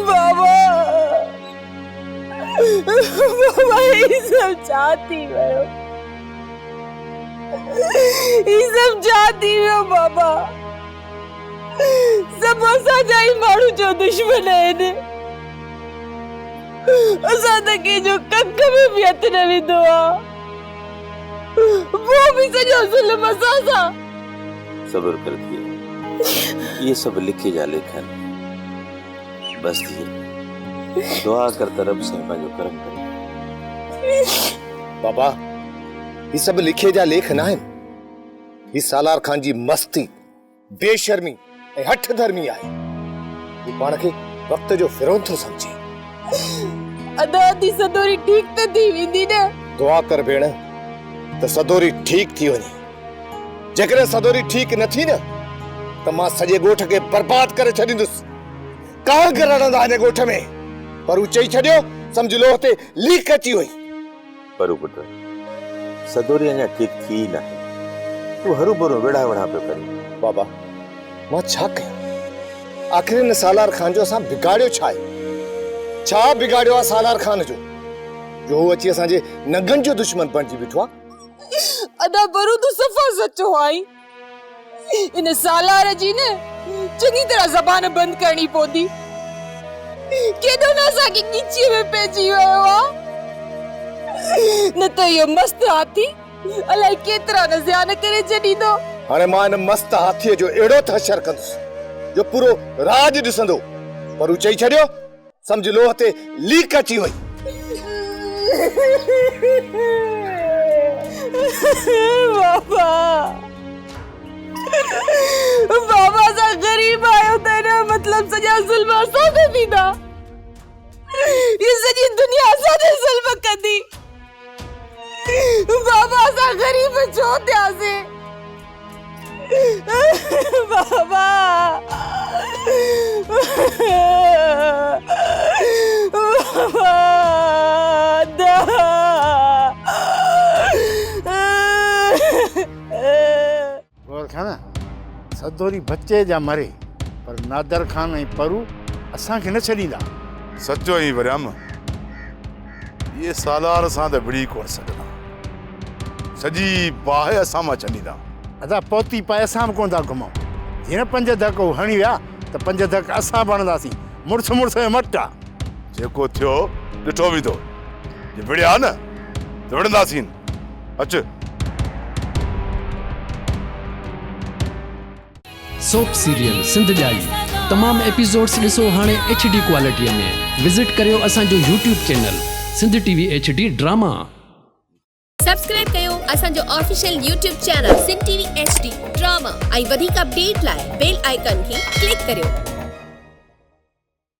बाबा बाबा ये सब चाहती हो, ये सब चाहती हो बाबा। सब असा जाई मारू जो दुश्मन है ने असा तक जो कक में भी हथ न विंदो आ वो भी सजो जुल्म असा सा। सब्र कर दिए, ये सब लिखे जा लेखन बस दिए दुआ कर तरफ से जो कर्म करे। बाबा ये सब लिखे जा लेख ना है, ये सालार खान जी मस्ती बेशर्मी हठ धर्मी आहे। ये पाण के वक्त जो फिरोन थो समझे। अदा दी सदोरी ठीक त थी विंदी न। दुआ कर भेण तो सदोरी ठीक थी वनी। जेकर सदोरी ठीक न थी न तो मां सजे गोठ के बर्बाद करे छडींदुस। कहां गरणदा ने गोठ में पर उ चई छडियो समझ लो ते लीक अची हुई। पर पुट सदोरी अञा ठीक थी न, तू हरू भरू वेड़ा वेड़ा पे करे। बाबा मां छा कयां? आखिर न सालार खान जो असां बिगाड़ियो छा आहे? छा बिगाड़ियो आहे सालार खान जो जो अची असां जे नगन जो दुश्मन बणजी बीठो आहे? अदा बरू तू सफा सच्चो आई। इन सालार जी ने चंगी तरह जबान बंद करनी पौंदी। केदो ना सा की नीचे में पेजी वयो आ। न तो यो मस्त हाथी अलाई केतरा न ज़्यान करे जडी दो। हाणे मां इन मस्त हाथी जो एड़ो थशर कंदुस जो पूरो राज दिसंदो, पर उ चई छडियो समझ लो ते लीक अची वई। बाबा बाबा सा गरीब आयो त ना मतलब सजा जुल्म असा पे दीदा। ये सजी दुनिया सादे जुल्म कंदी। बाबा सा गरीब छो दिया से बाबा और खाना सदोरी बच्चे जा मरे पर नादर खान ऐं परू असां के न छडींदा। सच्चो ही वरियाम ये सालार सां त विड़ी कोन सघंदा, सजी बाहि असां मां छॾींदा। अदा पोती पाए असां बि कोन था घुमूं। जीअं 5 धक हणी विया त 5 धक असां बणंदासीं। मुड़स मुड़स जो मट आहे। जेको थियो ॾिठो वेंदो, जे विड़िया न त विड़ंदासीं। अचु सोप सीरियल सिंध जाई तमाम एपिसोड्स ॾिसो हाणे HD क्वालिटीअ में। विजिट करियो असांजो YouTube channel Sindh TV HD drama. Subscribe कयो असांजो official YouTube channel Sindh TV HD drama ऐं वधीक अपडेट लाइ बेल आइकन खे क्लिक करियो।